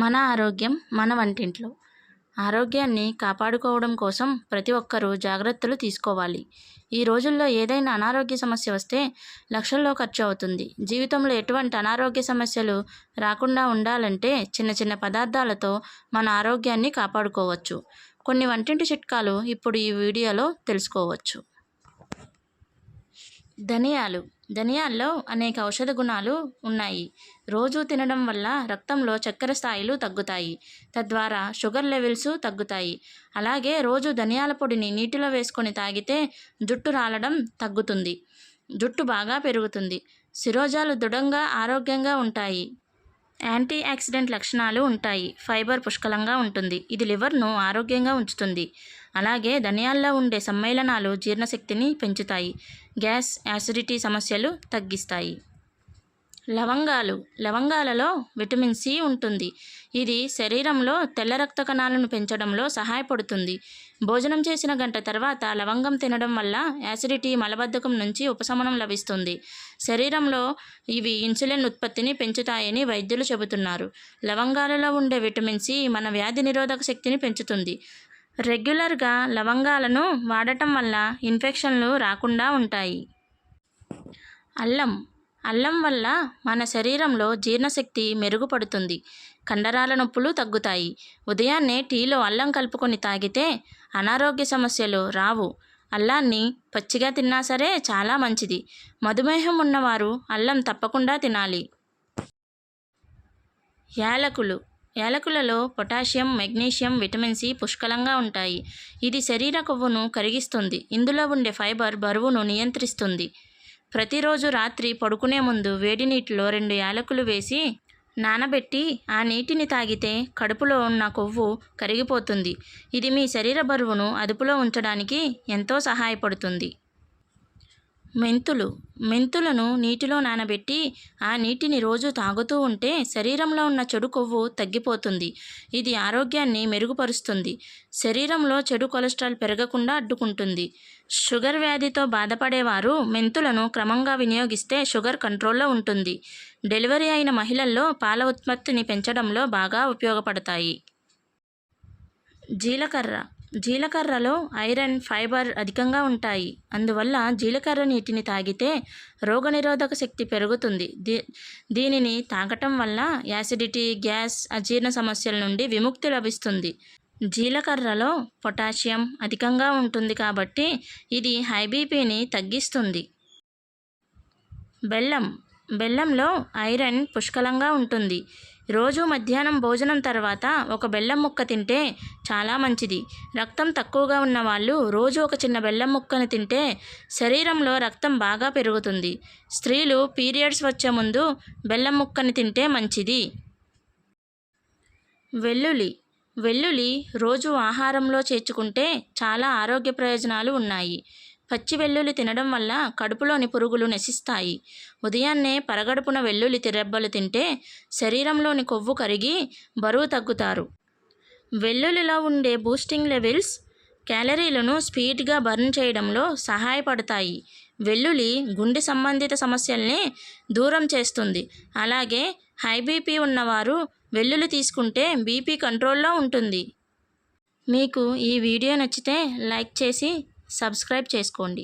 మన ఆరోగ్యం మన వంటింట్లో. ఆరోగ్యాన్ని కాపాడుకోవడం కోసం ప్రతి ఒక్కరూ జాగ్రత్తలు తీసుకోవాలి. ఈ రోజుల్లో ఏదైనా అనారోగ్య సమస్య వస్తే లక్షల్లో ఖర్చు అవుతుంది. జీవితంలో ఎటువంటి అనారోగ్య సమస్యలు రాకుండా ఉండాలంటే చిన్న చిన్న పదార్థాలతో మన ఆరోగ్యాన్ని కాపాడుకోవచ్చు. కొన్ని వంటింటి చిట్కాలు ఇప్పుడు ఈ వీడియోలో తెలుసుకోవచ్చు. ధనియాల్లో అనేక ఔషధ గుణాలు ఉన్నాయి. రోజు తినడం వల్ల రక్తంలో చక్కెర స్థాయిలు తగ్గుతాయి. తద్వారా షుగర్ లెవెల్స్ తగ్గుతాయి. అలాగే రోజు ధనియాల పొడిని నీటిలో వేసుకొని తాగితే జుట్టు రాలడం తగ్గుతుంది. జుట్టు బాగా పెరుగుతుంది. శిరోజాలు దృఢంగా ఆరోగ్యంగా ఉంటాయి. యాంటీ ఆక్సిడెంట్ లక్షణాలు ఉంటాయి. ఫైబర్ పుష్కలంగా ఉంటుంది. ఇది లివర్ను ఆరోగ్యంగా ఉంచుతుంది. అలాగే ధనియాల్లో ఉండే సమ్మేళనాలు జీర్ణశక్తిని పెంచుతాయి. గ్యాస్, యాసిడిటీ సమస్యలు తగ్గిస్తాయి. లవంగాలలో విటమిన్ సి ఉంటుంది. ఇది శరీరంలో తెల్ల రక్త కణాలను పెంచడంలో సహాయపడుతుంది. భోజనం చేసిన గంట తర్వాత లవంగం తినడం వల్ల యాసిడిటీ, మలబద్ధకం నుంచి ఉపశమనం లభిస్తుంది. శరీరంలో ఇవి ఇన్సులిన్ ఉత్పత్తిని పెంచుతాయని వైద్యులు చెబుతున్నారు. లవంగాలలో ఉండే విటమిన్ సి మన వ్యాధి నిరోధక శక్తిని పెంచుతుంది. రెగ్యులర్గా లవంగాలను వాడటం వల్ల ఇన్ఫెక్షన్లు రాకుండా ఉంటాయి. అల్లం వల్ల మన శరీరంలో జీర్ణశక్తి మెరుగుపడుతుంది. కండరాల నొప్పులు తగ్గుతాయి. ఉదయాన్నే టీలో అల్లం కలుపుకొని తాగితే అనారోగ్య సమస్యలు రావు. అల్లాన్ని పచ్చిగా తిన్నా సరే చాలా మంచిది. మధుమేహం ఉన్నవారు అల్లం తప్పకుండా తినాలి. యాలకులలో పొటాషియం, మెగ్నీషియం, విటమిన్ సి పుష్కలంగా ఉంటాయి. ఇది శరీర కొవ్వును కరిగిస్తుంది. ఇందులో ఉండే ఫైబర్ బరువును నియంత్రిస్తుంది. ప్రతిరోజు రాత్రి పడుకునే ముందు వేడి నీటిలో 2 యాలకులు వేసి నానబెట్టి ఆ నీటిని తాగితే కడుపులో ఉన్న కొవ్వు కరిగిపోతుంది. ఇది మీ శరీర బరువును అదుపులో ఉంచడానికి ఎంతో సహాయపడుతుంది. మెంతులను నీటిలో నానబెట్టి ఆ నీటిని రోజు తాగుతూ ఉంటే శరీరంలో ఉన్న చెడు కొవ్వు తగ్గిపోతుంది. ఇది ఆరోగ్యాన్ని మెరుగుపరుస్తుంది. శరీరంలో చెడు కొలెస్ట్రాల్ పెరగకుండా అడ్డుకుంటుంది. షుగర్ వ్యాధితో బాధపడేవారు మెంతులను క్రమంగా వినియోగిస్తే షుగర్ కంట్రోల్లో ఉంటుంది. డెలివరీ అయిన మహిళల్లో పాల ఉత్పత్తిని పెంచడంలో బాగా ఉపయోగపడతాయి. జీలకర్రలో ఐరన్, ఫైబర్ అధికంగా ఉంటాయి. అందువల్ల జీలకర్ర నీటిని తాగితే రోగనిరోధక శక్తి పెరుగుతుంది. దీనిని తాగటం వల్ల యాసిడిటీ, గ్యాస్, అజీర్ణ సమస్యల నుండి విముక్తి లభిస్తుంది. జీలకర్రలో పొటాషియం అధికంగా ఉంటుంది కాబట్టి ఇది హై బీపీని తగ్గిస్తుంది. బెల్లంలో ఐరన్ పుష్కలంగా ఉంటుంది. రోజు మధ్యాహ్నం భోజనం తర్వాత ఒక బెల్లం ముక్క తింటే చాలా మంచిది. రక్తం తక్కువగా ఉన్న వాళ్ళు రోజు ఒక చిన్న బెల్లం ముక్కను తింటే శరీరంలో రక్తం బాగా పెరుగుతుంది. స్త్రీలు పీరియడ్స్ వచ్చే ముందు బెల్లం ముక్కని తింటే మంచిది. వెల్లుల్లి రోజు ఆహారంలో చేర్చుకుంటే చాలా ఆరోగ్య ప్రయోజనాలు ఉన్నాయి. పచ్చి వెల్లుల్లి తినడం వల్ల కడుపులోని పురుగులు నశిస్తాయి. ఉదయాన్నే పరగడుపున వెల్లుల్లి రెబ్బలు తింటే శరీరంలోని కొవ్వు కరిగి బరువు తగ్గుతారు. వెల్లుల్లిలో ఉండే బూస్టింగ్ లెవెల్స్ క్యాలరీలను స్పీడ్గా బర్న్ చేయడంలో సహాయపడతాయి. వెల్లుల్లి గుండె సంబంధిత సమస్యల్ని దూరం చేస్తుంది. అలాగే హై బీపీ ఉన్నవారు వెల్లుల్లి తీసుకుంటే బీపీ కంట్రోల్లో ఉంటుంది. మీకు ఈ వీడియో నచ్చితే లైక్ చేసి సబ్స్క్రైబ్ చేసుకోండి.